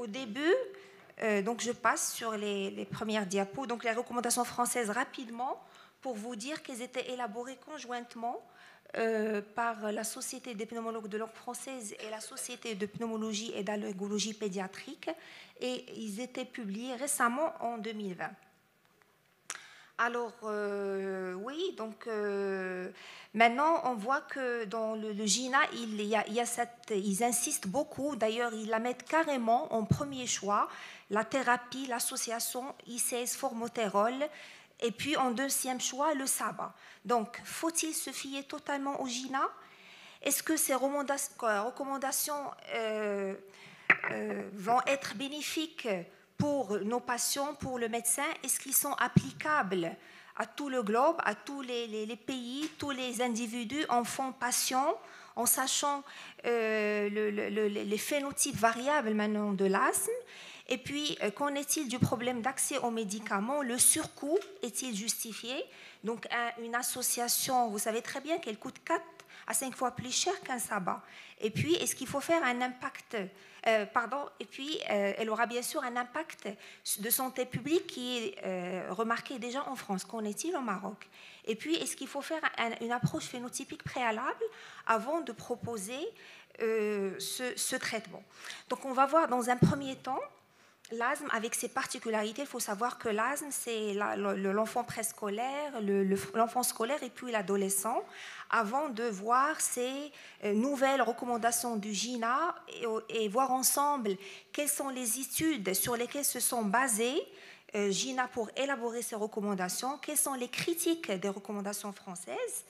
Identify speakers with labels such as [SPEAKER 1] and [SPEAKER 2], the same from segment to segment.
[SPEAKER 1] au début, donc je passe sur les premières diapos, donc les recommandations françaises rapidement, pour vous dire qu'elles étaient élaborées conjointement par la Société des pneumologues de langue française et la Société de pneumologie et d'allergologie pédiatrique, et ils étaient publiés récemment en 2020. Alors, oui, donc maintenant, on voit que dans le GINA, ils insistent beaucoup, d'ailleurs, ils la mettent carrément en premier choix, la thérapie, l'association ICS formoterol, et puis en deuxième choix, le SABA. Donc, faut-il se fier totalement au GINA? Est-ce que ces recommandations vont être bénéfiques pour nos patients, pour le médecin? Est-ce qu'ils sont applicables à tout le globe, à tous les pays, tous les individus, enfants, patients, en sachant les phénotypes variables maintenant de l'asthme? Et puis, qu'en est-il du problème d'accès aux médicaments? Le surcoût est-il justifié? Donc, une association, vous savez très bien qu'elle coûte 4 à 5 fois plus cher qu'un SABA. Et puis, est-ce qu'il faut faire un impact et puis, elle aura bien sûr un impact de santé publique qui est remarqué déjà en France. Qu'en est-il au Maroc? Et puis, est-ce qu'il faut faire une approche phénotypique préalable avant de proposer ce traitement? Donc, on va voir dans un premier temps l'asthme avec ses particularités. Il faut savoir que l'asthme, c'est l'enfant préscolaire, l'enfant scolaire et puis l'adolescent, avant de voir ces nouvelles recommandations du GINA et voir ensemble quelles sont les études sur lesquelles se sont basées GINA pour élaborer ces recommandations, quelles sont les critiques des recommandations françaises.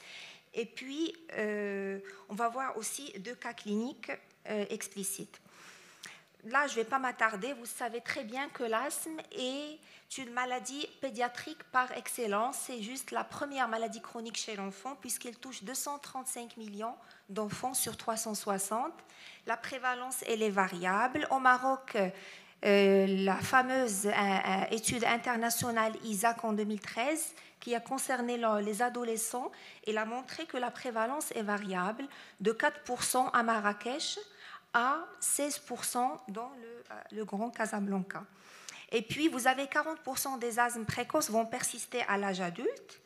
[SPEAKER 1] Et puis, on va voir aussi 2 cas cliniques explicites. Là, je ne vais pas m'attarder, vous savez très bien que l'asthme est une maladie pédiatrique par excellence. C'est juste la première maladie chronique chez l'enfant puisqu'elle touche 235 millions d'enfants sur 360. La prévalence, elle est variable. Au Maroc, la fameuse étude internationale ISAC en 2013 qui a concerné les adolescents, elle a montré que la prévalence est variable de 4% à Marrakech à 16% dans le Grand Casablanca. Et puis, vous avez 40% des asthmes précoces vont persister à l'âge adulte.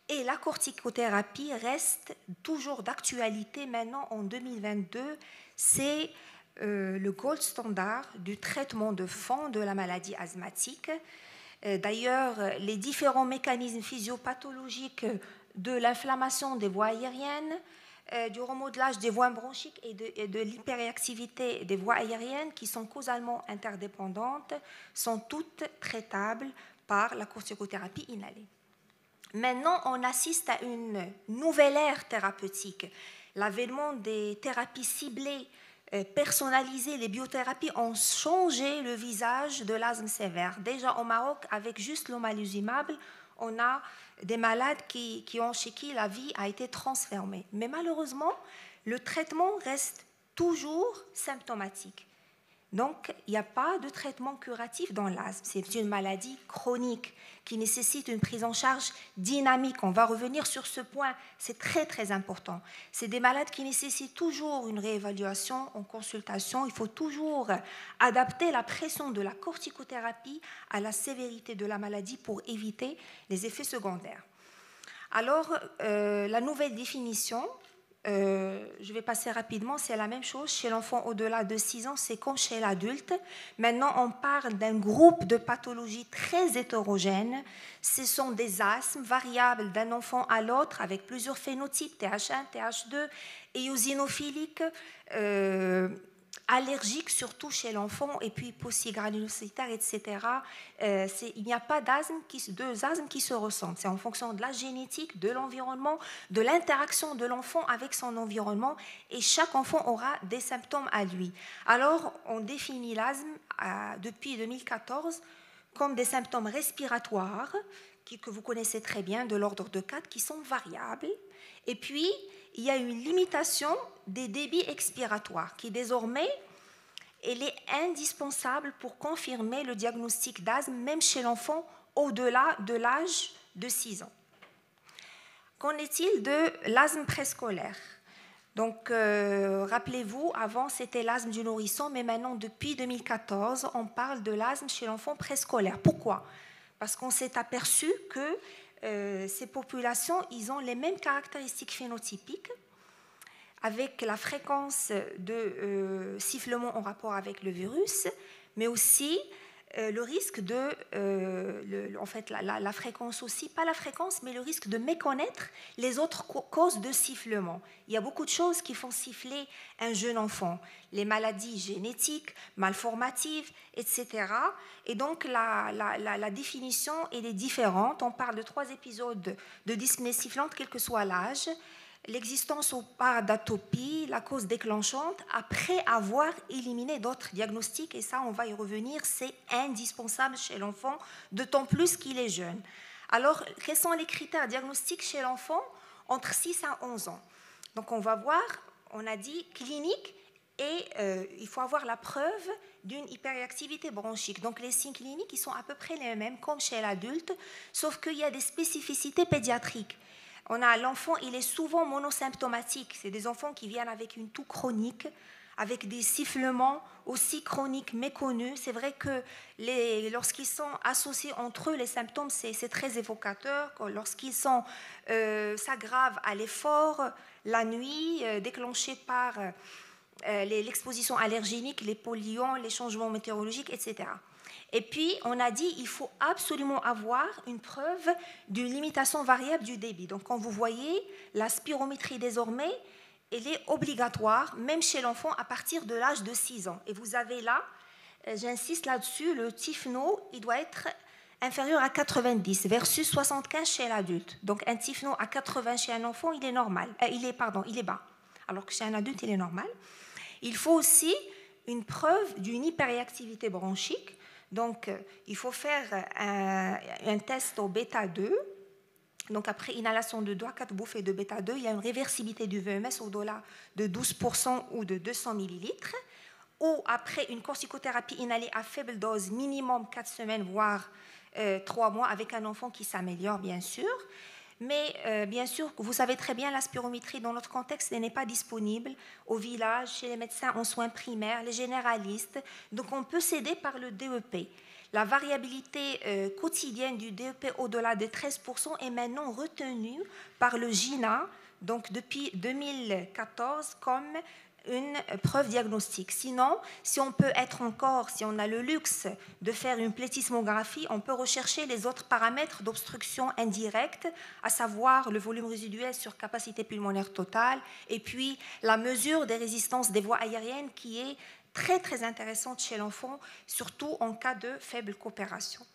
[SPEAKER 1] Et la corticothérapie reste toujours d'actualité maintenant en 2022. C'est le gold standard du traitement de fond de la maladie asthmatique. D'ailleurs, les différents mécanismes physiopathologiques de l'inflammation des voies aériennes, du remodelage des voies bronchiques et de l'hyperactivité des voies aériennes qui sont causalement interdépendantes sont toutes traitables par la corticothérapie inhalée. Maintenant, on assiste à une nouvelle ère thérapeutique. L'avènement des thérapies ciblées, personnalisées, les biothérapies ont changé le visage de l'asthme sévère. Déjà au Maroc, avec juste l'omalizumab, on a des malades chez qui la vie a été transformée. Mais malheureusement, le traitement reste toujours symptomatique. Donc, il n'y a pas de traitement curatif dans l'asthme. C'est une maladie chronique qui nécessite une prise en charge dynamique. On va revenir sur ce point, c'est très très important. C'est des malades qui nécessitent toujours une réévaluation en consultation. Il faut toujours adapter la pression de la corticothérapie à la sévérité de la maladie pour éviter les effets secondaires. Alors, la nouvelle définition, je vais passer rapidement, c'est la même chose chez l'enfant au-delà de 6 ans, c'est comme chez l'adulte. Maintenant, on parle d'un groupe de pathologies très hétérogènes. Ce sont des asthmes variables d'un enfant à l'autre avec plusieurs phénotypes, TH1, TH2, éosinophiliques, allergiques surtout chez l'enfant, et puis polygranulocytaires, etc. Il n'y a pas deux asthmes qui se ressemblent. C'est en fonction de la génétique, de l'environnement, de l'interaction de l'enfant avec son environnement, et chaque enfant aura des symptômes à lui. Alors, on définit l'asthme depuis 2014 comme des symptômes respiratoires que vous connaissez très bien, de l'ordre de 4, qui sont variables. Et puis, il y a une limitation des débits expiratoires qui désormais elle est indispensable pour confirmer le diagnostic d'asthme même chez l'enfant au-delà de l'âge de 6 ans. Qu'en est-il de l'asthme préscolaire? Donc, rappelez-vous, avant, c'était l'asthme du nourrisson, mais maintenant, depuis 2014, on parle de l'asthme chez l'enfant préscolaire. Pourquoi? Parce qu'on s'est aperçu que ces populations, ils ont les mêmes caractéristiques phénotypiques, avec la fréquence de sifflement en rapport avec le virus, mais aussi le risque de, en fait, la fréquence aussi, pas la fréquence, mais le risque de méconnaître les autres causes de sifflement. Il y a beaucoup de choses qui font siffler un jeune enfant, les maladies génétiques, malformatives, etc. Et donc la définition elle est différente. On parle de 3 épisodes de dyspnée sifflante, quel que soit l'âge. L'existence ou pas d'atopie, la cause déclenchante, après avoir éliminé d'autres diagnostics, et ça on va y revenir, c'est indispensable chez l'enfant, d'autant plus qu'il est jeune. Alors, quels sont les critères diagnostiques chez l'enfant entre 6 à 11 ans? Donc on va voir, on a dit clinique, et il faut avoir la preuve d'une hyperactivité bronchique. Donc les signes cliniques, ils sont à peu près les mêmes comme chez l'adulte, sauf qu'il y a des spécificités pédiatriques. On a l'enfant, il est souvent monosymptomatique. C'est des enfants qui viennent avec une toux chronique, avec des sifflements aussi chroniques méconnus. C'est vrai que lorsqu'ils sont associés entre eux, les symptômes, c'est très évocateur. Lorsqu'ils s'aggravent à l'effort, la nuit, déclenchés par l'exposition allergénique, les polluants, les changements météorologiques, etc. Et puis, on a dit qu'il faut absolument avoir une preuve d'une limitation variable du débit. Donc, quand vous voyez, la spirométrie désormais, elle est obligatoire, même chez l'enfant, à partir de l'âge de 6 ans. Et vous avez là, j'insiste là-dessus, le TIFNO, il doit être inférieur à 90 versus 75 chez l'adulte. Donc, un TIFNO à 80 chez un enfant, il est normal. Il est bas, alors que chez un adulte, il est normal. Il faut aussi une preuve d'une hyperréactivité bronchique. Donc, il faut faire un test au bêta-2. Donc, après inhalation de 2 à 4 bouffées de bêta-2, il y a une réversibilité du VMS au-delà de 12% ou de 200 ml. Ou après une corticothérapie inhalée à faible dose, minimum 4 semaines, voire 3 mois, avec un enfant qui s'améliore, bien sûr. Mais bien sûr, vous savez très bien, la spirométrie, dans notre contexte, elle n'est pas disponible au village, chez les médecins en soins primaires, les généralistes. Donc, on peut s'aider par le DEP. La variabilité quotidienne du DEP au-delà de 13% est maintenant retenue par le GINA, donc depuis 2014, comme une preuve diagnostique. Sinon, si on a le luxe de faire une plétismographie, on peut rechercher les autres paramètres d'obstruction indirecte, à savoir le volume résiduel sur capacité pulmonaire totale, et puis la mesure des résistances des voies aériennes qui est très très intéressante chez l'enfant, surtout en cas de faible coopération.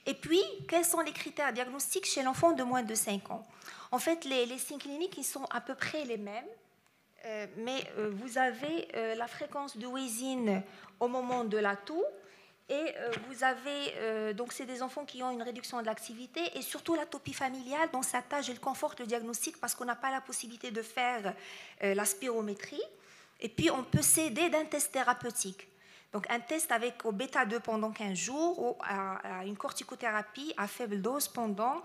[SPEAKER 1] Et puis, quels sont les critères diagnostiques chez l'enfant de moins de 5 ans? En fait, les signes cliniques ils sont à peu près les mêmes. Mais vous avez la fréquence de wheezing au moment de la toux et vous avez, donc c'est des enfants qui ont une réduction de l'activité et surtout l'atopie familiale dont sa tâche elle conforte le diagnostic parce qu'on n'a pas la possibilité de faire la spirométrie et puis on peut s'aider d'un test thérapeutique. Donc un test avec au bêta-2 pendant 15 jours ou à une corticothérapie à faible dose pendant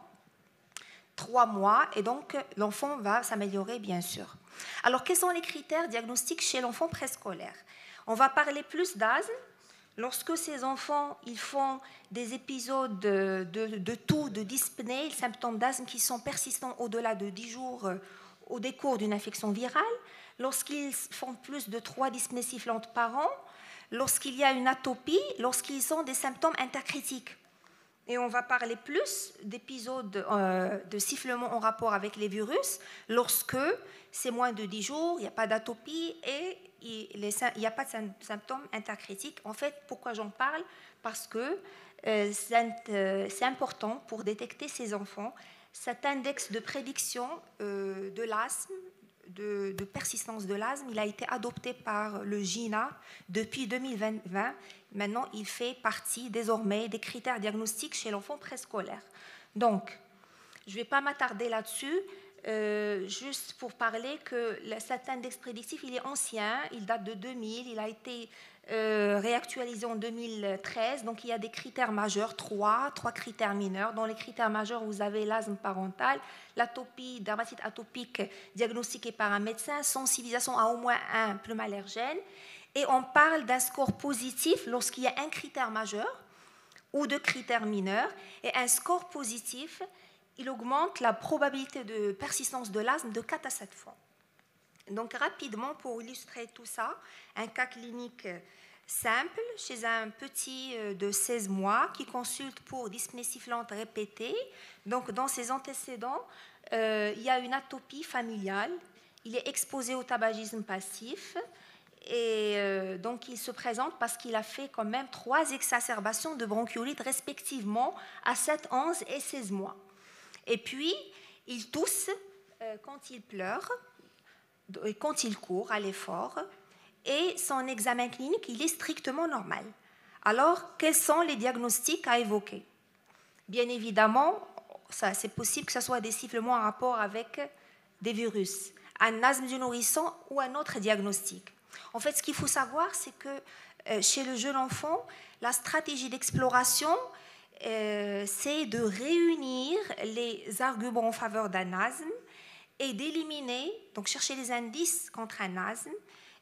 [SPEAKER 1] 3 mois et donc l'enfant va s'améliorer bien sûr. Alors quels sont les critères diagnostiques chez l'enfant préscolaire? On va parler plus d'asthme. Lorsque ces enfants ils font des épisodes de toux, de dyspnée, les symptômes d'asthme qui sont persistants au-delà de 10 jours au décours d'une infection virale, lorsqu'ils font plus de 3 dyspnées sifflantes par an, lorsqu'il y a une atopie, lorsqu'ils ont des symptômes intercritiques. Et on va parler plus d'épisodes de sifflement en rapport avec les virus lorsque c'est moins de 10 jours, il n'y a pas d'atopie et il n'y a pas de symptômes intercritiques. En fait, pourquoi j'en parle? Parce que c'est important pour détecter ces enfants. Cet index de prédiction de l'asthme, de persistance de l'asthme, il a été adopté par le GINA depuis 2020. Maintenant, il fait partie désormais des critères diagnostiques chez l'enfant préscolaire. Donc, je ne vais pas m'attarder là-dessus, juste pour parler que cet index prédictif, il est ancien, il date de 2000, il a été réactualisé en 2013. Donc, il y a des critères majeurs, trois critères mineurs. Dans les critères majeurs, vous avez l'asthme parental, l'atopie, dermatite atopique diagnostiquée par un médecin, sensibilisation à au moins un plume allergène. Et on parle d'un score positif lorsqu'il y a un critère majeur ou deux critères mineurs. Et un score positif, il augmente la probabilité de persistance de l'asthme de 4 à 7 fois. Donc rapidement, pour illustrer tout ça, un cas clinique simple chez un petit de 16 mois qui consulte pour dyspnée sifflante répétée. Donc dans ses antécédents, il y a une atopie familiale, il est exposé au tabagisme passif et donc il se présente parce qu'il a fait quand même 3 exacerbations de bronchiolite respectivement à 7, 11 et 16 mois. Et puis, il tousse quand il pleure, quand il court à l'effort, et son examen clinique, il est strictement normal. Alors, quels sont les diagnostics à évoquer? Bien évidemment, c'est possible que ce soit des sifflements en rapport avec des virus, un asthme du nourrisson ou un autre diagnostic. En fait, ce qu'il faut savoir, c'est que chez le jeune enfant, la stratégie d'exploration, c'est de réunir les arguments en faveur d'un asthme et d'éliminer, donc chercher les indices contre un asthme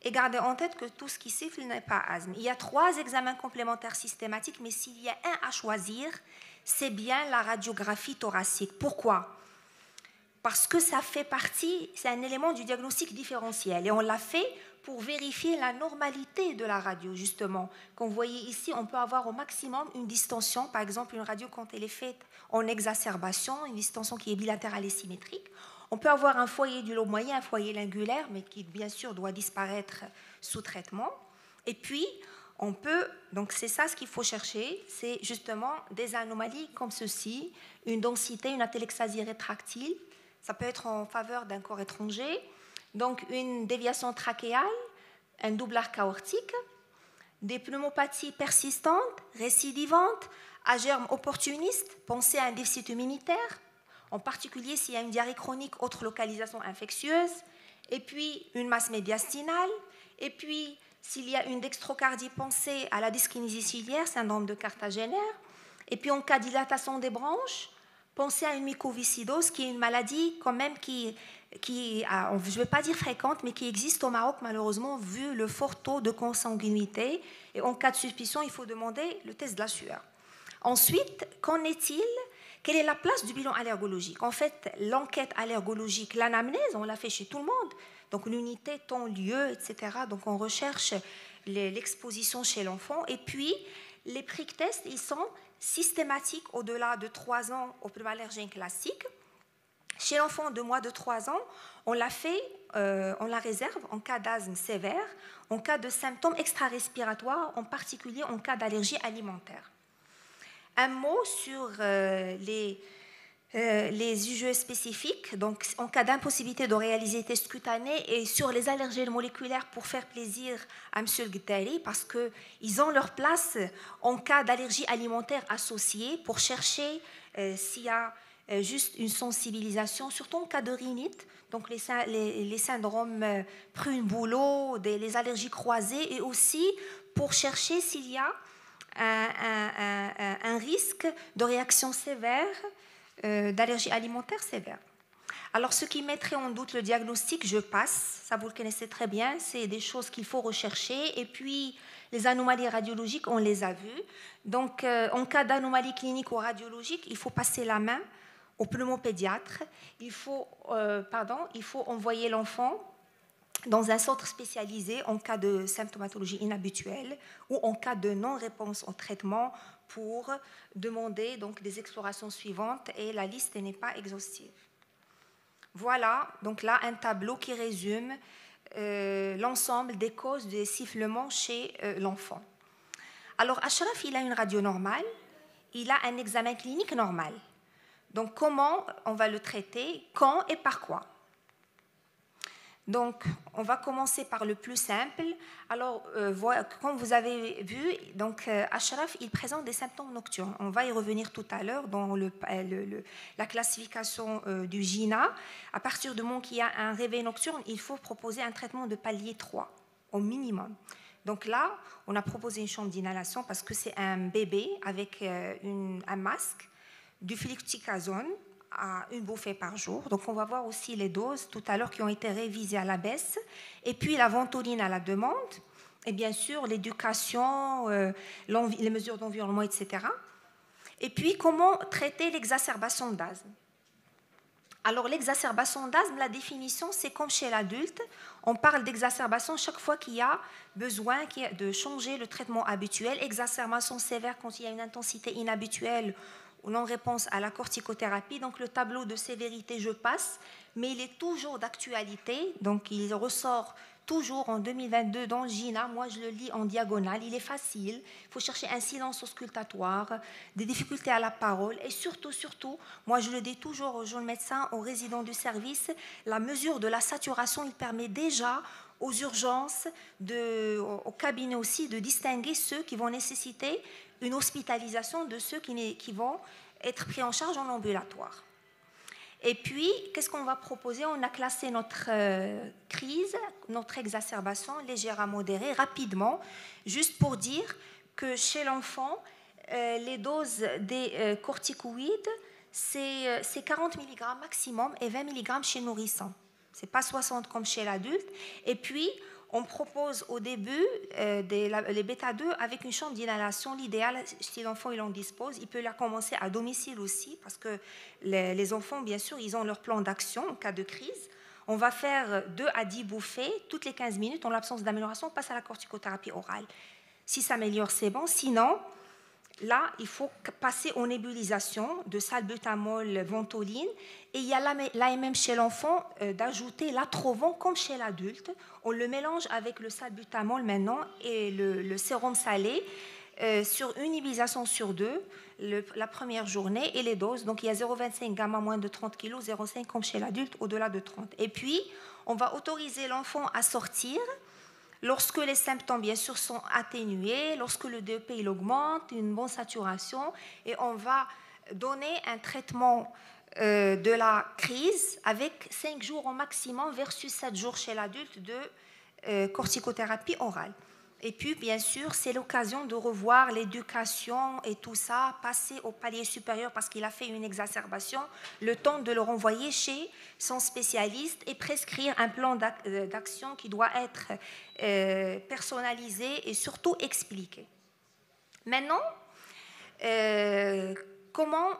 [SPEAKER 1] et garder en tête que tout ce qui siffle n'est pas asthme. Il y a 3 examens complémentaires systématiques, mais s'il y a un à choisir, c'est bien la radiographie thoracique. Pourquoi? Parce que ça fait partie, c'est un élément du diagnostic différentiel et on l'a fait pour vérifier la normalité de la radio, justement. Comme vous voyez ici, on peut avoir au maximum une distension, par exemple une radio quand elle est faite en exacerbation, une distension qui est bilatérale et symétrique. On peut avoir un foyer du lobe moyen, un foyer lingulaire, mais qui bien sûr doit disparaître sous traitement. Et puis, on peut, donc c'est ça ce qu'il faut chercher, c'est justement des anomalies comme ceci, une densité, une atélexasie rétractile, ça peut être en faveur d'un corps étranger, donc une déviation trachéale, un double arc aortique, des pneumopathies persistantes, récidivantes, à germe opportuniste, pensez à un déficit immunitaire, en particulier s'il y a une diarrhée chronique, autre localisation infectieuse, et puis une masse médiastinale, et puis s'il y a une dextrocardie, pensez à la dyskinésie ciliaire, syndrome de Cartagena, et puis en cas de dilatation des branches, pensez à une mycoviscidose qui est une maladie quand même qui je ne vais pas dire fréquente, mais qui existe au Maroc malheureusement vu le fort taux de consanguinité. Et en cas de suspicion, il faut demander le test de la sueur. Ensuite, qu'en est-il? Quelle est la place du bilan allergologique? En fait, l'enquête allergologique, l'anamnèse, on l'a fait chez tout le monde. Donc l'unité, temps, lieu, etc. Donc on recherche l'exposition chez l'enfant. Et puis, les prick tests, ils sont systématiques au-delà de 3 ans au plume allergène classique. Chez l'enfant de moins de 3 ans, on la réserve en cas d'asthme sévère, en cas de symptômes extra-respiratoires, en particulier en cas d'allergie alimentaire. Un mot sur les IgE spécifiques, donc en cas d'impossibilité de réaliser tests cutanés et sur les allergènes moléculaires pour faire plaisir à M. Guettari, parce qu'ils ont leur place en cas d'allergie alimentaire associée pour chercher s'il y a juste une sensibilisation, surtout en cas de rhinite, donc les syndromes prune-bouleau, les allergies croisées, et aussi pour chercher s'il y a un risque de réaction sévère, d'allergie alimentaire sévère. Alors, ce qui mettrait en doute le diagnostic, je passe, ça vous le connaissez très bien, c'est des choses qu'il faut rechercher, et puis les anomalies radiologiques, on les a vues. Donc, en cas d'anomalie clinique ou radiologique, il faut passer la main au pneumopédiatre, il faut envoyer l'enfant dans un centre spécialisé en cas de symptomatologie inhabituelle ou en cas de non-réponse au traitement pour demander donc des explorations suivantes, et la liste n'est pas exhaustive. Voilà, donc là, un tableau qui résume l'ensemble des causes des sifflements chez l'enfant. Alors, Ashraf, il a une radio normale, il a un examen clinique normal. Donc, comment on va le traiter, quand et par quoi? Donc, on va commencer par le plus simple. Alors, comme vous avez vu, donc, Ashraf, il présente des symptômes nocturnes. On va y revenir tout à l'heure dans la classification du GINA. À partir du moment qu'il y a un réveil nocturne, il faut proposer un traitement de palier 3, au minimum. Donc là, on a proposé une chambre d'inhalation parce que c'est un bébé avec un masque, du fluticasone à une bouffée par jour. Donc on va voir aussi les doses tout à l'heure qui ont été révisées à la baisse. Et puis la ventoline à la demande. Et bien sûr, l'éducation, les mesures d'environnement, etc. Et puis, comment traiter l'exacerbation d'asthme? Alors, l'exacerbation d'asthme, la définition, c'est comme chez l'adulte. On parle d'exacerbation chaque fois qu'il y a besoin de changer le traitement habituel. Exacerbation sévère quand il y a une intensité inhabituelle ou non-réponse à la corticothérapie. Donc, le tableau de sévérité, je passe, mais il est toujours d'actualité. Donc, il ressort toujours en 2022 dans le GINA. Moi, je le lis en diagonale. Il est facile. Il faut chercher un silence auscultatoire, des difficultés à la parole. Et surtout, moi, je le dis toujours aux jeunes médecins, aux résidents du service, la mesure de la saturation, il permet déjà aux urgences, au cabinet aussi, de distinguer ceux qui vont nécessiter une hospitalisation de ceux qui vont être pris en charge en ambulatoire. Et puis, qu'est-ce qu'on va proposer? On a classé notre crise, notre exacerbation légère à modérée, rapidement, juste pour dire que chez l'enfant, les doses des corticoïdes, c'est 40 mg maximum et 20 mg chez nourrisson. Ce n'est pas 60 comme chez l'adulte. Et puis, on propose au début les bêta-2 avec une chambre d'inhalation. L'idéal, si l'enfant il en dispose, il peut la commencer à domicile aussi, parce que les enfants, bien sûr, ils ont leur plan d'action en cas de crise. On va faire 2 à 10 bouffées toutes les 15 minutes. En l'absence d'amélioration, on passe à la corticothérapie orale. Si ça s'améliore, c'est bon. Sinon, là, il faut passer aux nébulisations de salbutamol, ventoline. Et il y a l'AMM chez l'enfant d'ajouter l'atrovent comme chez l'adulte. On le mélange avec le salbutamol maintenant et le sérum salé sur une nébulisation sur 2 la première journée et les doses. Donc il y a 0,25 gamma moins de 30 kg, 0,5 comme chez l'adulte au-delà de 30. Et puis, on va autoriser l'enfant à sortir lorsque les symptômes, bien sûr, sont atténués, lorsque le DEP il augmente, une bonne saturation, et on va donner un traitement de la crise avec 5 jours au maximum versus 7 jours chez l'adulte de corticothérapie orale. Et puis, bien sûr, c'est l'occasion de revoir l'éducation et tout ça, passer au palier supérieur parce qu'il a fait une exacerbation, le temps de le renvoyer chez son spécialiste et prescrire un plan d'action qui doit être personnalisé et surtout expliqué. Maintenant, comment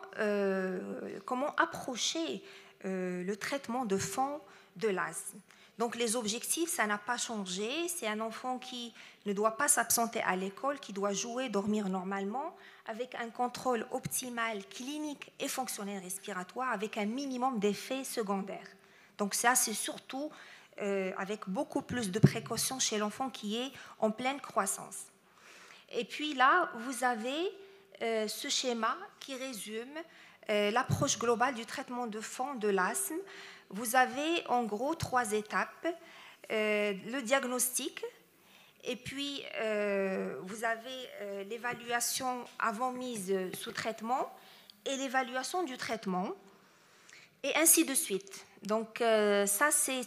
[SPEAKER 1] approcher le traitement de fond de l'asthme? Donc les objectifs, ça n'a pas changé. C'est un enfant qui ne doit pas s'absenter à l'école, qui doit jouer, dormir normalement, avec un contrôle optimal clinique et fonctionnel respiratoire, avec un minimum d'effets secondaires. Donc ça, c'est surtout avec beaucoup plus de précautions chez l'enfant qui est en pleine croissance. Et puis là, vous avez ce schéma qui résume l'approche globale du traitement de fond de l'asthme. Vous avez en gros 3 étapes. Le diagnostic, et puis vous avez l'évaluation avant mise sous traitement et l'évaluation du traitement, et ainsi de suite. Donc ça, c'est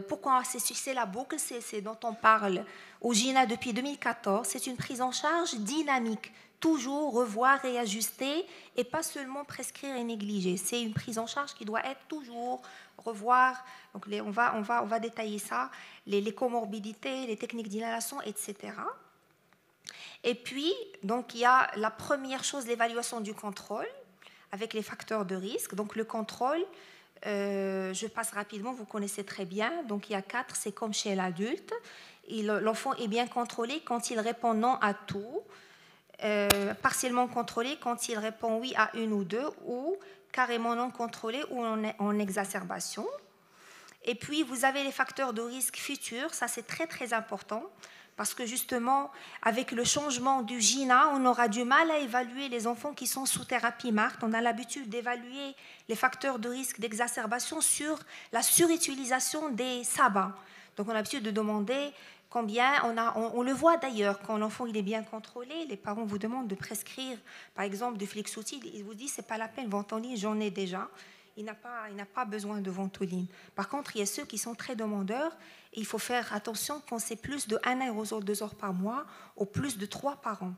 [SPEAKER 1] pourquoi c'est la boucle, c'est dont on parle au GINA depuis 2014. C'est une prise en charge dynamique. Toujours revoir et ajuster et pas seulement prescrire et négliger. C'est une prise en charge qui doit être toujours revoir. Donc on va détailler ça, les comorbidités, les techniques d'inhalation, etc. Et puis, donc, il y a la première chose, l'évaluation du contrôle avec les facteurs de risque. Donc le contrôle, je passe rapidement, vous connaissez très bien. Donc il y a 4, c'est comme chez l'adulte. L'enfant est bien contrôlé quand il répond non à tout. Partiellement contrôlé quand il répond oui à 1 ou 2, ou carrément non contrôlé ou en exacerbation. Et puis, vous avez les facteurs de risque futurs. Ça, c'est très, très important parce que justement, avec le changement du GINA, on aura du mal à évaluer les enfants qui sont sous thérapie MART. On a l'habitude d'évaluer les facteurs de risque d'exacerbation sur la surutilisation des sabats. Donc, on a l'habitude de demander combien on le voit d'ailleurs, quand l'enfant il est bien contrôlé, les parents vous demandent de prescrire, par exemple, du Flixoutil, ils vous disent c'est pas la peine, ventoline, j'en ai déjà. il n'a pas besoin de ventoline. Par contre, il y a ceux qui sont très demandeurs et il faut faire attention quand c'est plus de 1 aérosol 2 heures par mois ou plus de 3 par an.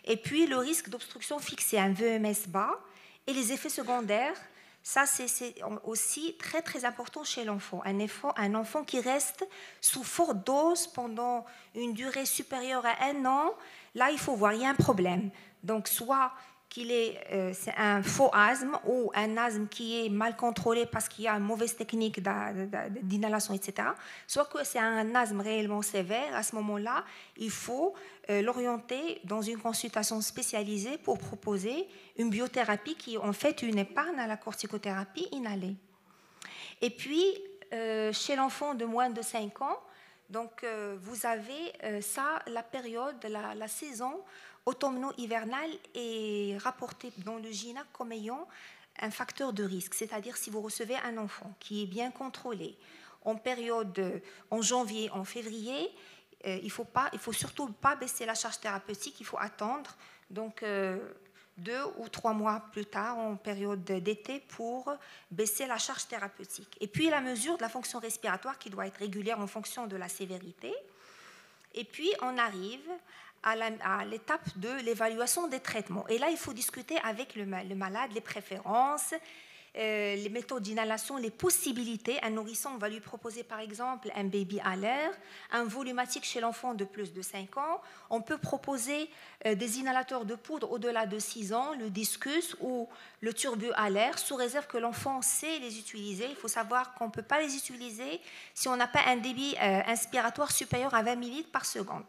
[SPEAKER 1] Et puis, le risque d'obstruction fixé, un VMS bas, et les effets secondaires, ça c'est aussi très très important chez l'enfant. Un enfant qui reste sous forte dose pendant une durée supérieure à 1 an, là il faut voir, il y a un problème. Donc soit c'est un faux asthme ou un asthme qui est mal contrôlé parce qu'il y a une mauvaise technique d'inhalation, etc. Soit que c'est un asthme réellement sévère. À ce moment-là, il faut l'orienter dans une consultation spécialisée pour proposer une biothérapie qui est en fait une épargne à la corticothérapie inhalée. Et puis, chez l'enfant de moins de 5 ans, donc, vous avez la période, la saison automno-hivernale est rapportée dans le GINA comme ayant un facteur de risque. C'est-à-dire si vous recevez un enfant qui est bien contrôlé en janvier, en février, il faut surtout pas baisser la charge thérapeutique, il faut attendre. Donc, 2 ou 3 mois plus tard, en période d'été, pour baisser la charge thérapeutique. Et puis la mesure de la fonction respiratoire qui doit être régulière en fonction de la sévérité. Et puis on arrive à l'étape de l'évaluation des traitements. Et là, il faut discuter avec le malade, les préférences, les méthodes d'inhalation, les possibilités. Un nourrisson, on va lui proposer par exemple un baby à l'air, un volumatique chez l'enfant de plus de 5 ans. On peut proposer des inhalateurs de poudre au-delà de 6 ans, le discus ou le turbu à l'air, sous réserve que l'enfant sait les utiliser. Il faut savoir qu'on ne peut pas les utiliser si on n'a pas un débit inspiratoire supérieur à 20 ml par seconde.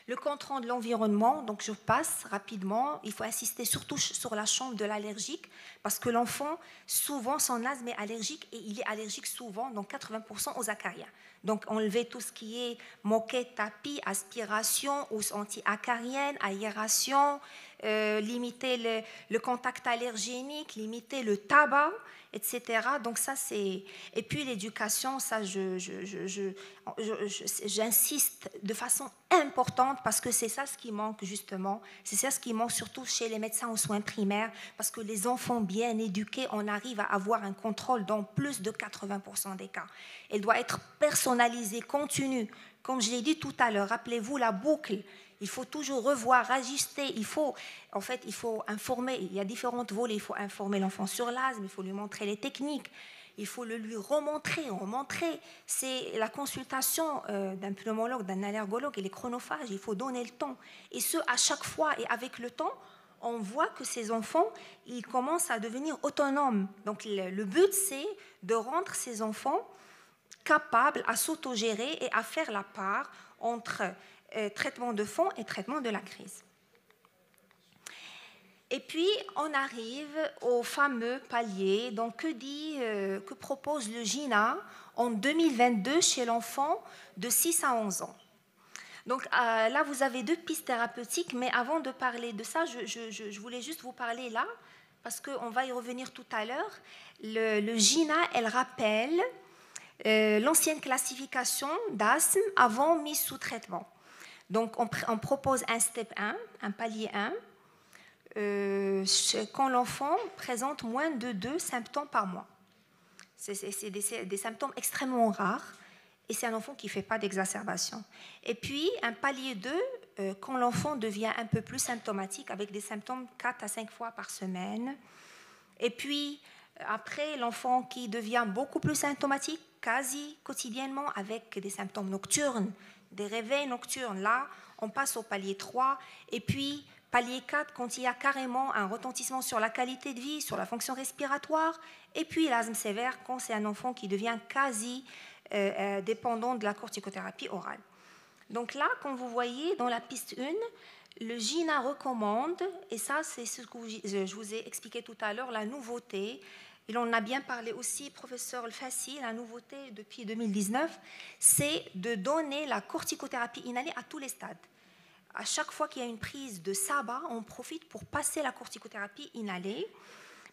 [SPEAKER 1] Le contrôle de l'environnement, donc je passe rapidement, il faut insister surtout sur la chambre de l'allergique parce que l'enfant, souvent, son asthme est allergique et il est allergique souvent, donc 80% aux acariens. Donc enlever tout ce qui est moquette, tapis, aspiration, housse anti-acarienne, aération, limiter le contact allergénique, limiter le tabac, etc. Donc ça c'est... Et puis l'éducation, ça j'insiste de façon importante parce que c'est ça ce qui manque justement, c'est ça ce qui manque surtout chez les médecins aux soins primaires parce que les enfants bien éduqués, on arrive à avoir un contrôle dans plus de 80% des cas. Elle doit être personnalisée, continue. Comme je l'ai dit tout à l'heure, rappelez-vous la boucle. Il faut toujours revoir, ajuster. Il faut informer. Il y a différentes volets. Il faut informer l'enfant sur l'asthme. Il faut lui montrer les techniques. Il faut le lui remontrer. C'est la consultation d'un pneumologue, d'un allergologue et les chronophages. Il faut donner le temps. Et ce, à chaque fois et avec le temps, on voit que ces enfants, ils commencent à devenir autonomes. Donc le but, c'est de rendre ces enfants capables à s'autogérer et à faire la part entre traitement de fond et traitement de la crise. Et puis, on arrive au fameux palier. Donc, que propose le GINA en 2022 chez l'enfant de 6 à 11 ans? Donc, là, vous avez 2 pistes thérapeutiques, mais avant de parler de ça, je voulais juste vous parler là, parce qu'on va y revenir tout à l'heure. Le GINA, elle rappelle l'ancienne classification d'asthme avant mise sous traitement. Donc, on propose un step 1, un palier 1, quand l'enfant présente moins de 2 symptômes par mois. C'est des symptômes extrêmement rares et c'est un enfant qui ne fait pas d'exacerbation. Et puis, un palier 2, quand l'enfant devient un peu plus symptomatique avec des symptômes 4 à 5 fois par semaine. Et puis, après, l'enfant qui devient beaucoup plus symptomatique, quasi quotidiennement, avec des symptômes nocturnes, des réveils nocturnes. Là, on passe au palier 3. Et puis, palier 4, quand il y a carrément un retentissement sur la qualité de vie, sur la fonction respiratoire. Et puis, l'asthme sévère, quand c'est un enfant qui devient quasi dépendant de la corticothérapie orale. Donc là, comme vous voyez, dans la piste 1, le GINA recommande, et ça, c'est ce que je vous ai expliqué tout à l'heure, la nouveauté. Il en a bien parlé aussi, professeur Fassi, la nouveauté depuis 2019, c'est de donner la corticothérapie inhalée à tous les stades. À chaque fois qu'il y a une prise de SABA, on profite pour passer la corticothérapie inhalée.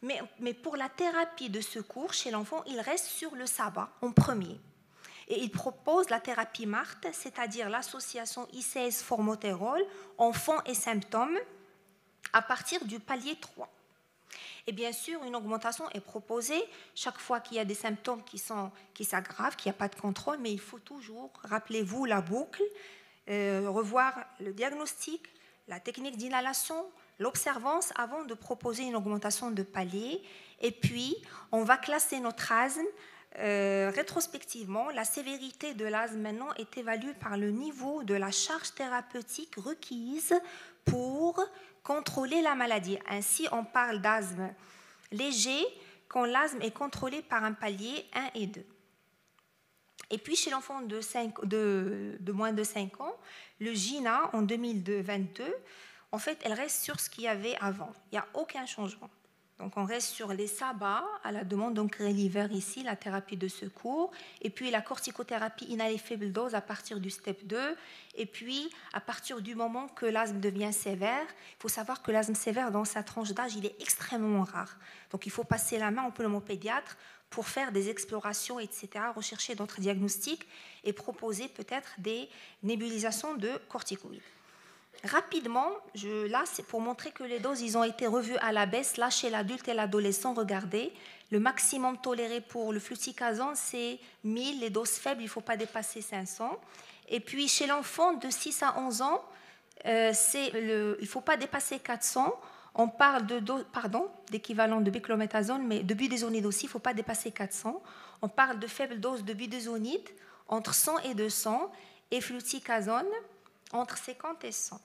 [SPEAKER 1] Mais pour la thérapie de secours chez l'enfant, il reste sur le SABA en premier. Et il propose la thérapie MART, c'est-à-dire l'association ICS-formotérol, enfants et symptômes, à partir du palier 3. Et bien sûr, une augmentation est proposée chaque fois qu'il y a des symptômes qui s'aggravent, qu'il n'y a pas de contrôle, mais il faut toujours, rappelez-vous la boucle, revoir le diagnostic, la technique d'inhalation, l'observance avant de proposer une augmentation de palier. Et puis, on va classer notre asthme rétrospectivement. La sévérité de l'asthme maintenant est évaluée par le niveau de la charge thérapeutique requise pour contrôler la maladie. Ainsi, on parle d'asthme léger quand l'asthme est contrôlé par un palier 1 et 2. Et puis, chez l'enfant de moins de 5 ans, le GINA en 2022, en fait, elle reste sur ce qu'il y avait avant. Il n'y a aucun changement. Donc, on reste sur les SABA à la demande, donc Reliver ici, la thérapie de secours, et puis la corticothérapie inhalée faible dose à partir du step 2, et puis à partir du moment que l'asthme devient sévère, il faut savoir que l'asthme sévère dans sa tranche d'âge, il est extrêmement rare. Donc, il faut passer la main au pneumopédiatre pour faire des explorations, etc., rechercher d'autres diagnostics et proposer peut-être des nébulisations de corticoïdes. Rapidement, là, c'est pour montrer que les doses ils ont été revues à la baisse. Là, chez l'adulte et l'adolescent, regardez, le maximum toléré pour le fluticasone, c'est 1000, les doses faibles, il ne faut pas dépasser 500. Et puis, chez l'enfant de 6 à 11 ans, il ne faut pas dépasser 400. On parle d'équivalent de beclométasone, mais de budesonide aussi, il ne faut pas dépasser 400. On parle de faible dose de budesonide, entre 100 et 200, et fluticasone, entre 50 et 100.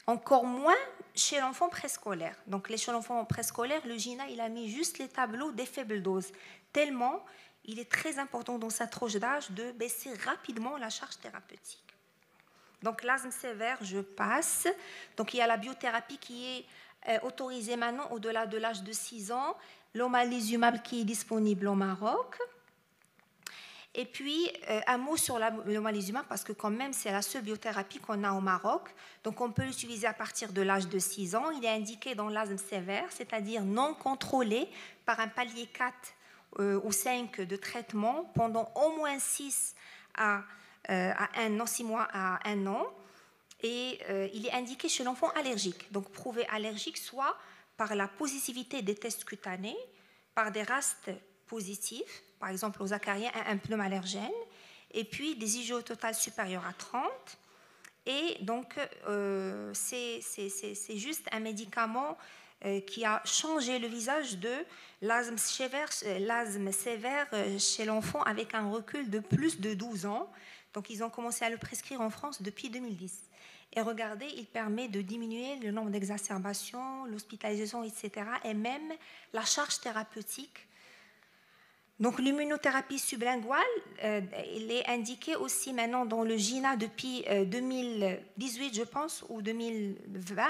[SPEAKER 1] Encore moins chez l'enfant préscolaire. Donc, chez l'enfant préscolaire, le GINA, il a mis juste les tableaux des faibles doses, tellement il est très important dans sa tranche d'âge de baisser rapidement la charge thérapeutique. Donc, l'asthme sévère, je passe. Donc, il y a la biothérapie qui est autorisée maintenant au-delà de l'âge de 6 ans, l'omalizumab qui est disponible au Maroc. Et puis, un mot sur l'omalizumab, parce que quand même, c'est la seule biothérapie qu'on a au Maroc. Donc, on peut l'utiliser à partir de l'âge de 6 ans. Il est indiqué dans l'asthme sévère, c'est-à-dire non contrôlé par un palier 4 ou 5 de traitement pendant au moins 6 à 1 an, 6 mois à 1 an. Et il est indiqué chez l'enfant allergique. Donc, prouvé allergique soit par la positivité des tests cutanés, par des rastes positifs, par exemple aux acariens, un pneumallergène, et puis des IgE totales supérieures à 30. Et donc, c'est juste un médicament qui a changé le visage de l'asthme sévère chez l'enfant avec un recul de plus de 12 ans. Donc, ils ont commencé à le prescrire en France depuis 2010. Et regardez, il permet de diminuer le nombre d'exacerbations, l'hospitalisation, etc., et même la charge thérapeutique. Donc, l'immunothérapie sublinguale, il est indiqué aussi maintenant dans le GINA depuis 2018, je pense, ou 2020,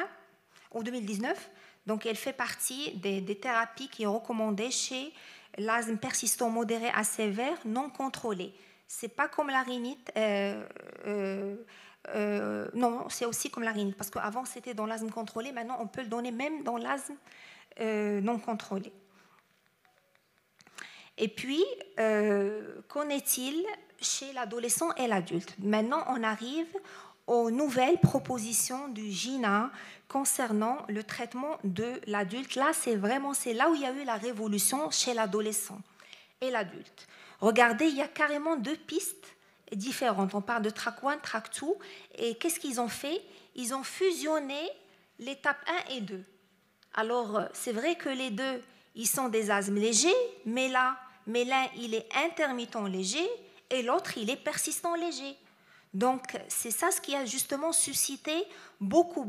[SPEAKER 1] ou 2019. Donc, elle fait partie des thérapies qui sont recommandées chez l'asthme persistant modéré à sévère non contrôlé. Ce n'est pas comme la rhinite. Non, c'est aussi comme la rhinite, parce qu'avant, c'était dans l'asthme contrôlé. Maintenant, on peut le donner même dans l'asthme non contrôlé. Et puis, qu'en est-il chez l'adolescent et l'adulte? Maintenant, on arrive aux nouvelles propositions du GINA concernant le traitement de l'adulte. Là, c'est là où il y a eu la révolution chez l'adolescent et l'adulte. Regardez, il y a carrément 2 pistes différentes. On parle de track 1, track 2. Et qu'est-ce qu'ils ont fait? Ils ont fusionné l'étape 1 et 2. Alors, c'est vrai que les deux, ils sont des asthmes légers, mais l'un, il est intermittent léger et l'autre, il est persistant léger. Donc, c'est ça ce qui a justement suscité beaucoup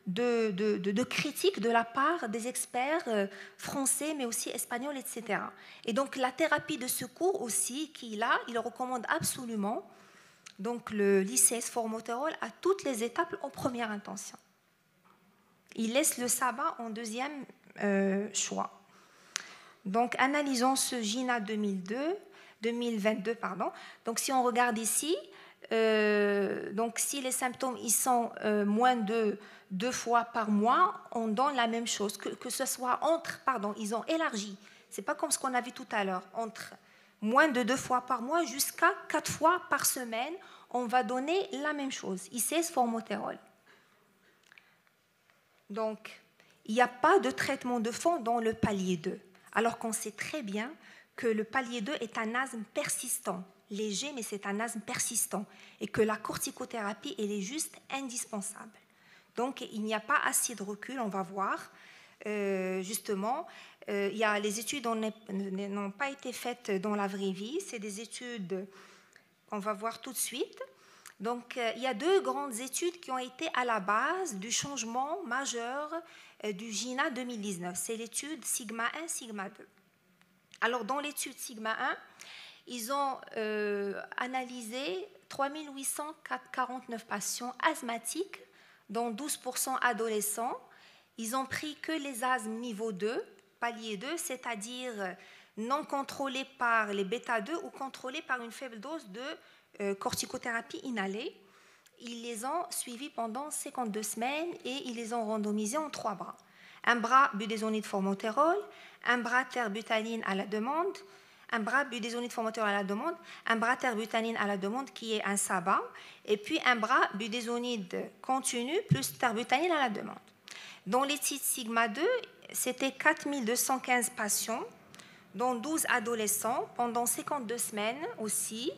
[SPEAKER 1] de critiques de la part des experts français, mais aussi espagnols, etc. Et donc, la thérapie de secours aussi, il recommande absolument donc, le lycées formoterol à toutes les étapes en première intention. Il laisse le SABA en deuxième choix. Donc, analysons ce GINA 2022. Donc, si on regarde ici, donc si les symptômes ils sont moins de 2 fois par mois, on donne la même chose. Que ce soit ils ont élargi. Ce n'est pas comme ce qu'on a vu tout à l'heure. Entre moins de 2 fois par mois jusqu'à 4 fois par semaine, on va donner la même chose. ICS formoterol. Donc, il n'y a pas de traitement de fond dans le palier 2, alors qu'on sait très bien que le palier 2 est un asthme persistant, léger, mais c'est un asthme persistant, et que la corticothérapie, elle est juste indispensable. Donc, il n'y a pas assez de recul, on va voir. Justement, les études n'ont pas été faites dans la vraie vie, c'est des études qu'on va voir tout de suite. Donc, il y a 2 grandes études qui ont été à la base du changement majeur du GINA 2019. C'est l'étude Sigma 1, Sigma 2. Alors, dans l'étude Sigma 1, ils ont analysé 3849 patients asthmatiques, dont 12% adolescents. Ils ont pris que les asthmes niveau 2, palier 2, c'est-à-dire non contrôlés par les bêta-2 ou contrôlés par une faible dose de corticothérapie inhalée. Ils les ont suivis pendant 52 semaines et ils les ont randomisés en 3 bras. Un bras budesonide formoterol, un bras terbutaline à la demande, un bras budesonide formoterol à la demande, un bras terbutaline à la demande qui est un SABA, et puis un bras budesonide continu plus terbutaline à la demande. Dans l'étude Sigma 2, c'était 4215 patients, dont 12 adolescents, pendant 52 semaines aussi.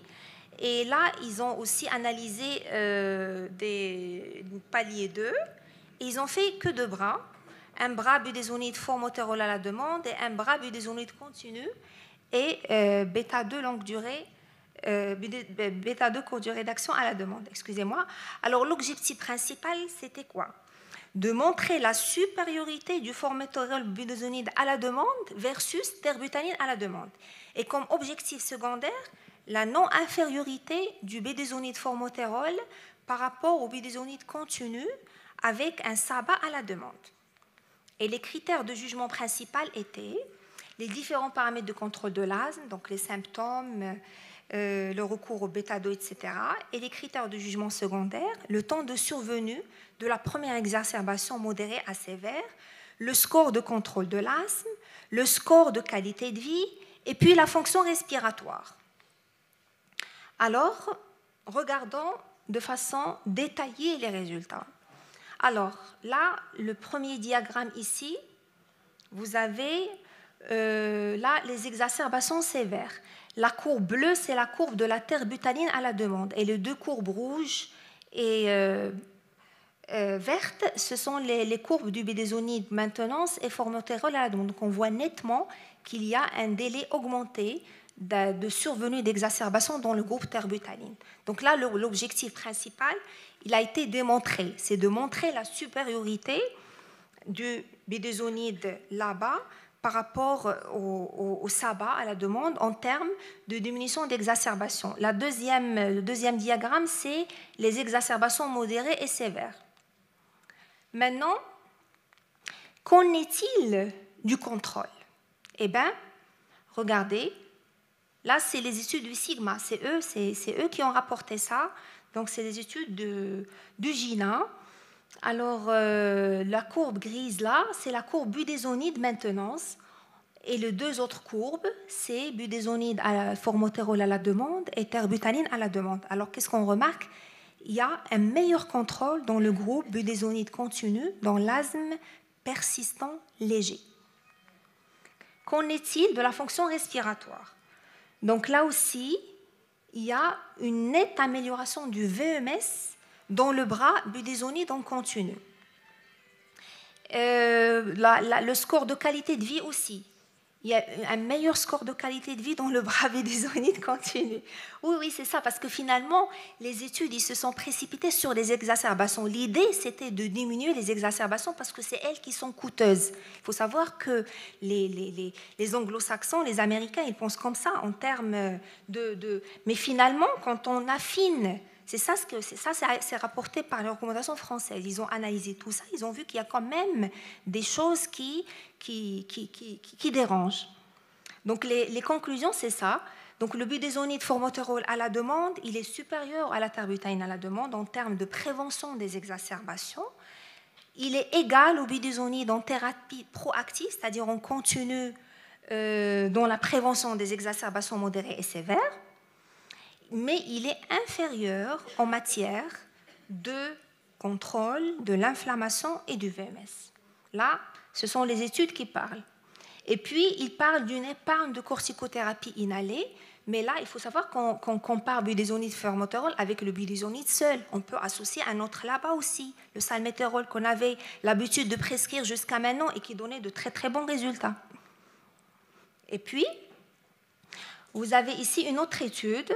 [SPEAKER 1] Et là, ils ont aussi analysé des paliers 2. Ils ont fait que 2 bras, un bras budesonide formoterol à la demande et un bras budesonide continu et bêta-2 longue durée, bêta-2 courte durée d'action à la demande. Excusez-moi. Alors, l'objectif principal, c'était quoi? De montrer la supériorité du formoterol budesonide à la demande versus terbutaline à la demande. Et comme objectif secondaire, la non-infériorité du budesonide formoterol par rapport au budesonide continu avec un SABA à la demande. Et les critères de jugement principal étaient les différents paramètres de contrôle de l'asthme, donc les symptômes, le recours au bêta-2, etc. Et les critères de jugement secondaire, le temps de survenue de la première exacerbation modérée à sévère, le score de contrôle de l'asthme, le score de qualité de vie, et puis la fonction respiratoire. Alors, regardons de façon détaillée les résultats. Alors, là, le premier diagramme ici, vous avez là les exacerbations sévères. La courbe bleue, c'est la courbe de la terbutaline à la demande. Et les 2 courbes rouges et vertes, ce sont les courbes du budesonide maintenance et formoterol à la demande. Donc, on voit nettement qu'il y a un délai augmenté de survenue d'exacerbation dans le groupe terbutaline. Donc là, l'objectif principal, il a été démontré. C'est de montrer la supériorité du budesonide là-bas par rapport au SABA à la demande en termes de diminution d'exacerbation. Le deuxième diagramme, c'est les exacerbations modérées et sévères. Maintenant, qu'en est-il du contrôle? Eh bien, regardez, là, c'est les études du Sigma, c'est eux qui ont rapporté ça. Donc, c'est les études du GINA. Alors, la courbe grise là, c'est la courbe budesonide maintenance. Et les 2 autres courbes, c'est budesonide formoterol à la demande et terbutaline à la demande. Alors, qu'est-ce qu'on remarque? Il y a un meilleur contrôle dans le groupe budesonide continu, dans l'asthme persistant léger. Qu'en est-il de la fonction respiratoire? Donc là aussi, il y a une nette amélioration du VMS dans le bras budesonide en continu. Le score de qualité de vie aussi. Il y a un meilleur score de qualité de vie dans le bras budesonide continu. Oui, c'est ça, parce que finalement, les études ils se sont précipitées sur les exacerbations. L'idée, c'était de diminuer les exacerbations parce que c'est elles qui sont coûteuses. Il faut savoir que les anglo-saxons, les Américains, ils pensent comme ça en termes de... Mais finalement, quand on affine... C'est rapporté par les recommandations françaises. Ils ont analysé tout ça, ils ont vu qu'il y a quand même des choses qui dérangent. Donc les conclusions, c'est ça. Donc le budesonide formoterol à la demande, il est supérieur à la terbutaline à la demande en termes de prévention des exacerbations. Il est égal au budesonide en thérapie proactive, c'est-à-dire en continu dans la prévention des exacerbations modérées et sévères. Mais il est inférieur en matière de contrôle de l'inflammation et du VMS. Là, ce sont les études qui parlent. Et puis, il parle d'une épargne de corticothérapie inhalée, mais là, il faut savoir qu'on compare budesonide formoterol avec le budesonide seul. On peut associer un autre là-bas aussi, le salmétérol qu'on avait l'habitude de prescrire jusqu'à maintenant et qui donnait de très très bons résultats. Et puis, vous avez ici une autre étude.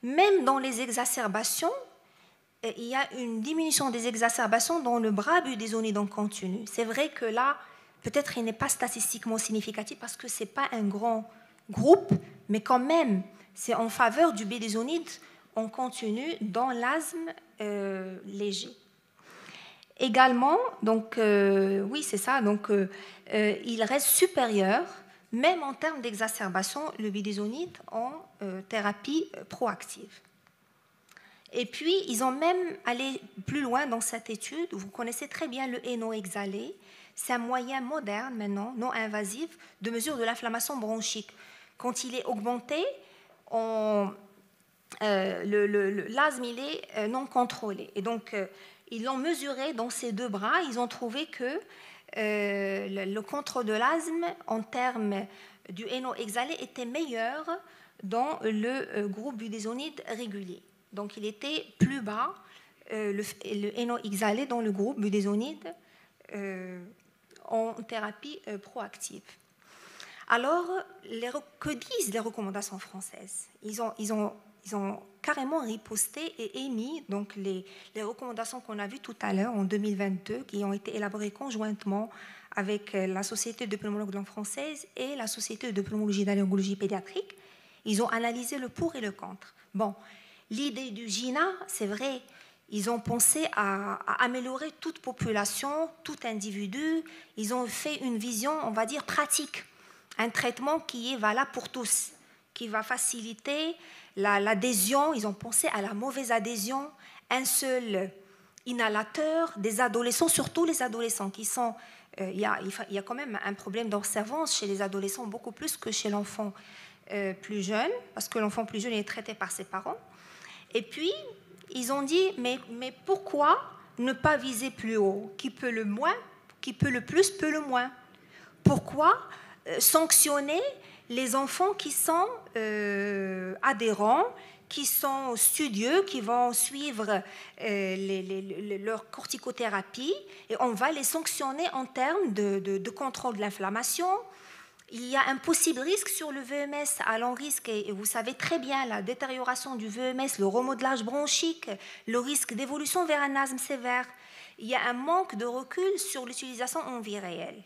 [SPEAKER 1] Même dans les exacerbations, il y a une diminution des exacerbations dans le bras budesonide en continu. C'est vrai que là, peut-être il n'est pas statistiquement significatif parce que ce n'est pas un grand groupe, mais quand même, c'est en faveur du budesonide en continu dans l'asthme léger. Également, donc, oui, c'est ça, donc, il reste supérieur, même en termes d'exacerbation, le budesonide en thérapie proactive. Et puis, ils ont même allé plus loin dans cette étude. Vous connaissez très bien le NO exhalé. C'est un moyen moderne maintenant, non invasif, de mesure de l'inflammation bronchique. Quand il est augmenté, l'asthme il est non contrôlé. Et donc, ils l'ont mesuré dans ces deux bras. Ils ont trouvé que le contrôle de l'asthme en termes du NO exhalé était meilleur dans le groupe budesonide régulier. Donc, il était plus bas, le NO exhalé dans le groupe budesonide en thérapie proactive. Alors, que disent les recommandations françaises? Ils ont carrément riposté et émis donc, les recommandations qu'on a vues tout à l'heure en 2022, qui ont été élaborées conjointement avec la Société de pneumologie de langue française et la Société de pneumologie d'allergologie pédiatrique. Ils ont analysé le pour et le contre. Bon, l'idée du GINA, c'est vrai, ils ont pensé à améliorer toute population, tout individu. Ils ont fait une vision, on va dire, pratique. Un traitement qui est valable pour tous, qui va faciliter l'adhésion. Ils ont pensé à la mauvaise adhésion, un seul inhalateur, des adolescents, surtout les adolescents qui sont... Il y a quand même un problème d'observance chez les adolescents, beaucoup plus que chez l'enfant plus jeune, parce que l'enfant plus jeune est traité par ses parents. Et puis, ils ont dit, mais pourquoi ne pas viser plus haut? Qui peut le moins, qui peut le plus, peut le moins. Pourquoi sanctionner les enfants qui sont adhérents, qui sont studieux, qui vont suivre leur corticothérapie, et on va les sanctionner en termes de contrôle de l'inflammation. Il y a un possible risque sur le VMS à long risque, et vous savez très bien la détérioration du VMS, le remodelage bronchique, le risque d'évolution vers un asthme sévère. Il y a un manque de recul sur l'utilisation en vie réelle.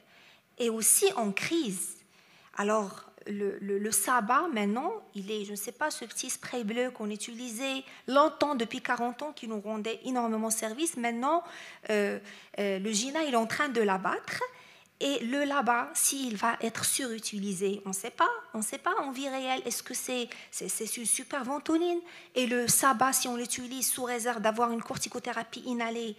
[SPEAKER 1] Et aussi en crise. Alors, le SABA, maintenant, il est, je ne sais pas, ce petit spray bleu qu'on utilisait longtemps, depuis 40 ans, qui nous rendait énormément service. Maintenant, le GINA, il est en train de l'abattre. Et le LABA, s'il va être surutilisé, on ne sait pas. On ne sait pas en vie réelle. Est-ce que c'est une super ventoline? Et le SABA, si on l'utilise sous réserve d'avoir une corticothérapie inhalée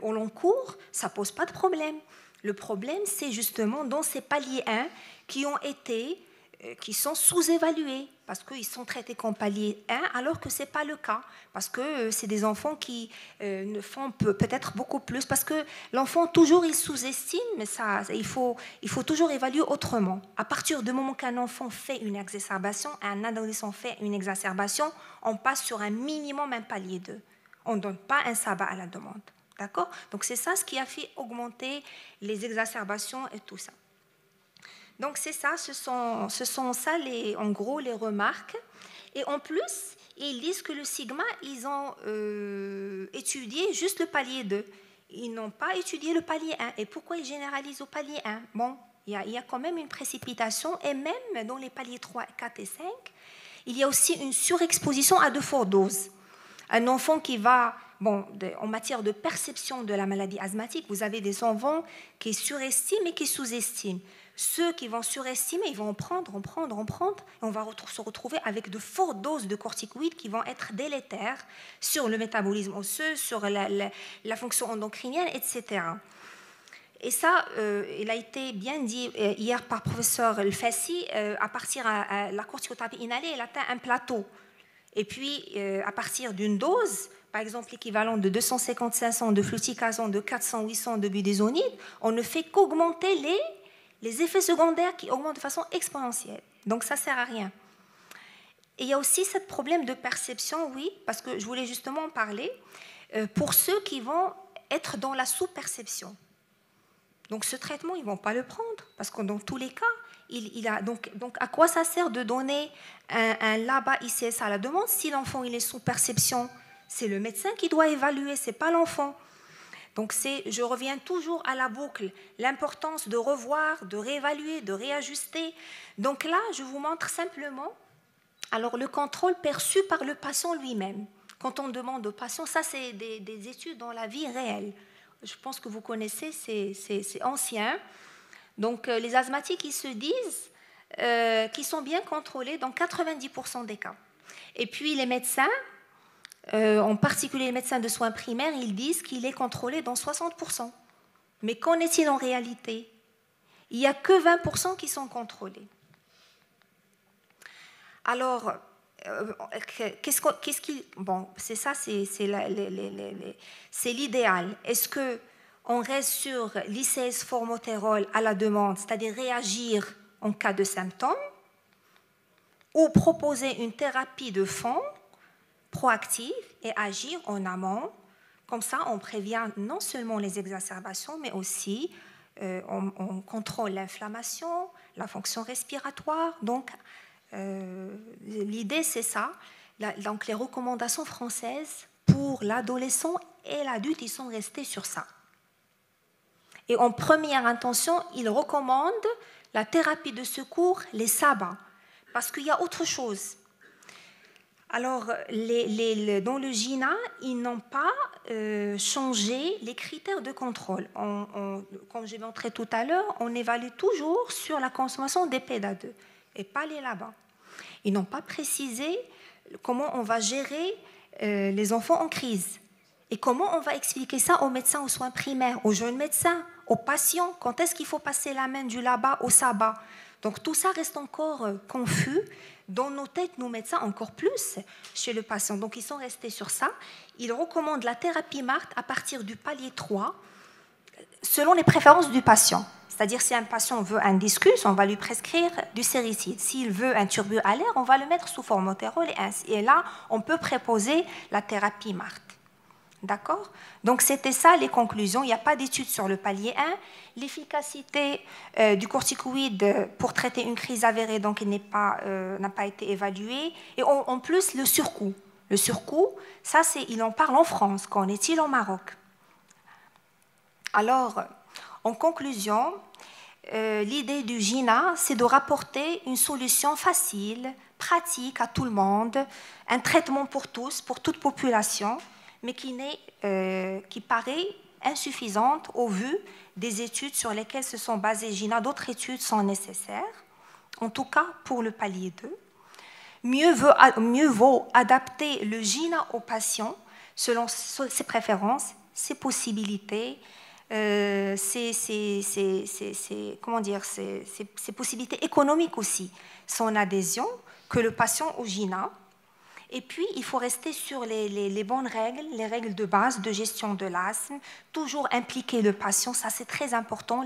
[SPEAKER 1] au long cours, ça ne pose pas de problème. Le problème, c'est justement dans ces paliers 1 qui sont sous-évalués parce qu'ils sont traités comme palier 1 alors que ce n'est pas le cas, parce que c'est des enfants qui ne font peut-être beaucoup plus, parce que l'enfant, toujours, il sous-estime, mais ça, il faut toujours évaluer autrement. À partir du moment qu'un enfant fait une exacerbation, un adolescent fait une exacerbation, on passe sur un minimum, un palier 2. On ne donne pas un SABA à la demande. D'accord? Donc, c'est ça ce qui a fait augmenter les exacerbations et tout ça. Donc, c'est ça, ce sont ça, en gros, les remarques. Et en plus, ils disent que le sigma, ils ont étudié juste le palier 2. Ils n'ont pas étudié le palier 1. Et pourquoi ils généralisent au palier 1? Bon, il y a quand même une précipitation. Et même dans les paliers 3, 4 et 5, il y a aussi une surexposition à de fortes doses. Un enfant qui va... Bon, en matière de perception de la maladie asthmatique, vous avez des enfants qui surestiment et qui sous-estiment. Ceux qui vont surestimer, ils vont en prendre, et on va se retrouver avec de fortes doses de corticoïdes qui vont être délétères sur le métabolisme osseux, sur la fonction endocrinienne, etc. Et ça, il a été bien dit hier par le professeur El-Fassi, à partir de la corticothérapie inhalée, elle atteint un plateau. Et puis, à partir d'une dose, par exemple l'équivalent de 250-500 de fluticasone, de 400-800 de budesonide, on ne fait qu'augmenter les effets secondaires qui augmentent de façon exponentielle. Donc ça ne sert à rien. Et il y a aussi ce problème de perception, oui, parce que je voulais justement en parler, pour ceux qui vont être dans la sous-perception. Donc ce traitement, ils ne vont pas le prendre, parce que dans tous les cas, donc à quoi ça sert de donner un LABA ICS à la demande si l'enfant il est sous perception? C'est le médecin qui doit évaluer, ce n'est pas l'enfant. Donc je reviens toujours à la boucle, l'importance de revoir, de réévaluer, de réajuster. Donc là, je vous montre simplement alors, le contrôle perçu par le patient lui-même. Quand on demande au patient, ça c'est des études dans la vie réelle. Je pense que vous connaissez, c'est ancien. Donc les asthmatiques, ils se disent qu'ils sont bien contrôlés dans 90% des cas. Et puis les médecins, en particulier les médecins de soins primaires, ils disent qu'il est contrôlé dans 60%. Mais qu'en est-il en réalité? Il n'y a que 20% qui sont contrôlés. Alors, qu'est-ce qui... Bon, c'est ça, c'est l'idéal. Est-ce qu'on reste sur l'ICS formoterol à la demande, c'est-à-dire réagir en cas de symptômes, ou proposer une thérapie de fond proactive et agir en amont? Comme ça, on prévient non seulement les exacerbations, mais aussi on contrôle l'inflammation, la fonction respiratoire. Donc, l'idée, c'est ça. Donc, les recommandations françaises pour l'adolescent et l'adulte, ils sont restés sur ça. Et en première intention, ils recommandent la thérapie de secours, les SABA, parce qu'il y a autre chose. Alors, dans le GINA, ils n'ont pas changé les critères de contrôle. Comme j'ai montré tout à l'heure, on évalue toujours sur la consommation des PEDA2 et pas les LABA. Ils n'ont pas précisé comment on va gérer les enfants en crise et comment on va expliquer ça aux médecins aux soins primaires, aux jeunes médecins, aux patients. Quand est-ce qu'il faut passer la main du LABA au SABA? Donc tout ça reste encore confus dans nos têtes, nos médecins, encore plus chez le patient. Donc ils sont restés sur ça. Ils recommandent la thérapie MART à partir du palier 3 selon les préférences du patient. C'est-à-dire, si un patient veut un discus, on va lui prescrire du séricide. S'il veut un turbu-alaire, on va le mettre sous formoterol et ainsi. Et là, on peut préposer la thérapie MART. D'accord? Donc, c'était ça les conclusions. Il n'y a pas d'études sur le palier 1. L'efficacité du corticoïde pour traiter une crise avérée, donc, n'a pas été évaluée. Et en plus, le surcoût. Le surcoût, ça, il en parle en France. Qu'en est-il en Maroc? Alors, en conclusion, l'idée du GINA, c'est de rapporter une solution facile, pratique à tout le monde, un traitement pour tous, pour toute population, mais qui paraît insuffisante au vu des études sur lesquelles se sont basées GINA. D'autres études sont nécessaires, en tout cas pour le palier 2. Mieux vaut adapter le GINA aux patients selon ses préférences, ses possibilités, ses possibilités économiques aussi, son adhésion, que le patient au GINA. Et puis, il faut rester sur les bonnes règles, les règles de base de gestion de l'asthme, toujours impliquer le patient, ça c'est très important.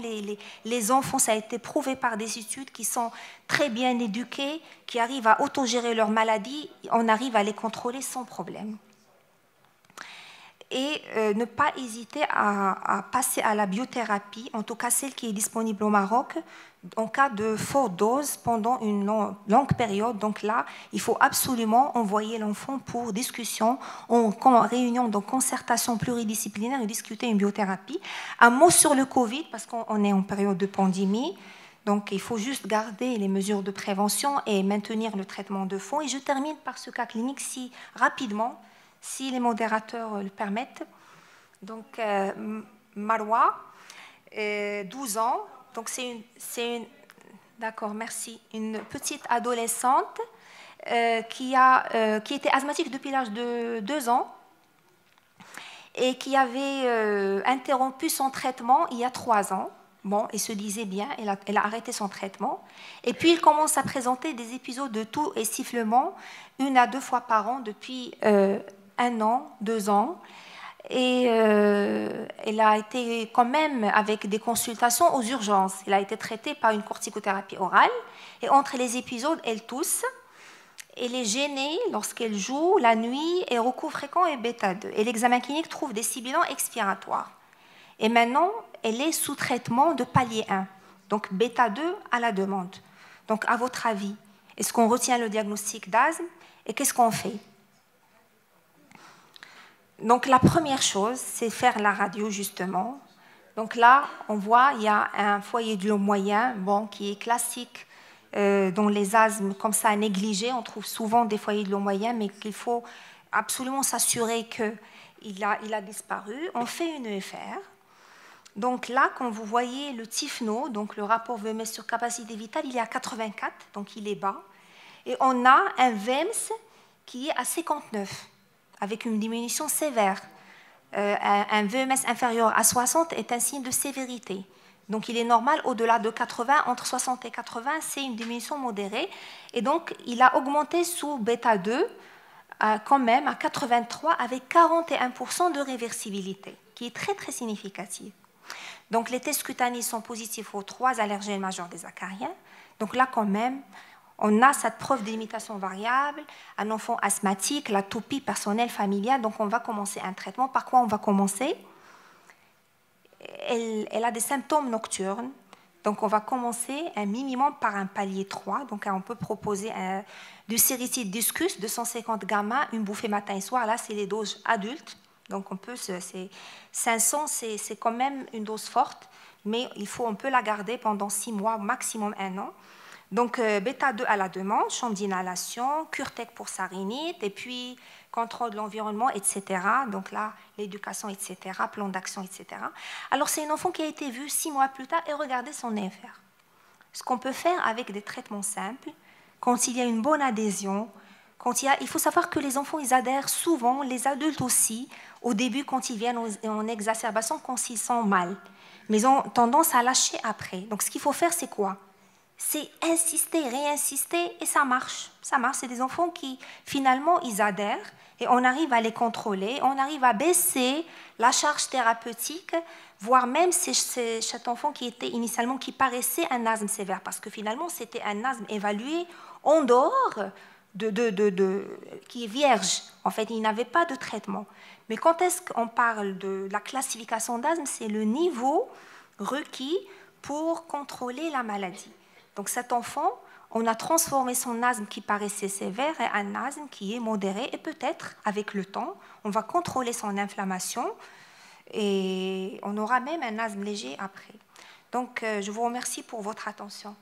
[SPEAKER 1] Les enfants, ça a été prouvé par des études qui sont très bien éduqués, qui arrivent à autogérer leur maladie, on arrive à les contrôler sans problème. Et ne pas hésiter à passer à la biothérapie, en tout cas celle qui est disponible au Maroc, en cas de forte dose pendant une longue période. Donc là, il faut absolument envoyer l'enfant pour discussion, en réunion, donc concertation pluridisciplinaire et discuter une biothérapie. Un mot sur le Covid, parce qu'on est en période de pandémie. Donc, il faut juste garder les mesures de prévention et maintenir le traitement de fond. Et je termine par ce cas clinique rapidement, si les modérateurs le permettent. Donc, Marwa, 12 ans. Donc, d'accord, merci. Une petite adolescente qui était asthmatique depuis l'âge de 2 ans et qui avait interrompu son traitement il y a 3 ans. Bon, elle se disait bien, elle a arrêté son traitement. Et puis, il commence à présenter des épisodes de toux et sifflements 1 à 2 fois par an depuis 1 an, 2 ans. Et elle a été quand même avec des consultations aux urgences. Elle a été traitée par une corticothérapie orale. Et entre les épisodes, elle tousse. Elle est gênée lorsqu'elle joue la nuit et recours fréquent est bêta-2. Et l'examen clinique trouve des sibilants expiratoires. Et maintenant, elle est sous traitement de palier 1, donc bêta-2 à la demande. Donc, à votre avis, est-ce qu'on retient le diagnostic d'asthme et qu'est-ce qu'on fait? Donc, la première chose, c'est faire la radio, justement. Donc là, on voit, il y a un foyer de l'eau moyen, bon, qui est classique dans les asthmes comme ça négligés. On trouve souvent des foyers de l'eau moyen, mais qu'il faut absolument s'assurer qu'il a disparu. On fait une EFR. Donc là, quand vous voyez le TIFNO, donc le rapport VMS sur capacité vitale, il est à 84, donc il est bas. Et on a un VEMS qui est à 59, avec une diminution sévère. Un VMS inférieur à 60 est un signe de sévérité. Donc il est normal, au-delà de 80, entre 60 et 80, c'est une diminution modérée. Et donc il a augmenté sous bêta-2 quand même à 83 avec 41% de réversibilité, qui est très très significative. Donc les tests cutanés sont positifs aux 3 allergènes majeurs des acariens. Donc là quand même, on a cette preuve de limitation variable, un enfant asthmatique, l'atopie personnelle, familiale, donc on va commencer un traitement. Par quoi on va commencer? Elle a des symptômes nocturnes, donc on va commencer un minimum par un palier 3, donc on peut proposer du Sericide Discus, 250 gamma, une bouffée matin et soir, là c'est les doses adultes, donc on peut, 500 c'est quand même une dose forte, mais on peut la garder pendant 6 mois, maximum 1 an. Donc, bêta-2 à la demande, chambre d'inhalation, Curtec pour sa rhinite, et puis contrôle de l'environnement, etc. Donc là, l'éducation, etc., plan d'action, etc. Alors, c'est un enfant qui a été vu 6 mois plus tard et regardez son EFR. Ce qu'on peut faire avec des traitements simples, quand il y a une bonne adhésion, il faut savoir que les enfants, ils adhèrent souvent, les adultes aussi, au début quand ils viennent en exacerbation, quand ils sont mal. Mais ils ont tendance à lâcher après. Donc, ce qu'il faut faire, c'est quoi? C'est insister, réinsister, et ça marche. Ça marche, c'est des enfants qui, finalement, ils adhèrent, et on arrive à les contrôler, on arrive à baisser la charge thérapeutique, voire même cet enfant qui était initialement, qui paraissait un asthme sévère, parce que finalement, c'était un asthme évalué en dehors qui est vierge. En fait, il n'avait pas de traitement. Mais quand est-ce qu'on parle de la classification d'asthme, c'est le niveau requis pour contrôler la maladie. Donc cet enfant, on a transformé son asthme qui paraissait sévère en un asthme qui est modéré et peut-être, avec le temps, on va contrôler son inflammation et on aura même un asthme léger après. Donc je vous remercie pour votre attention.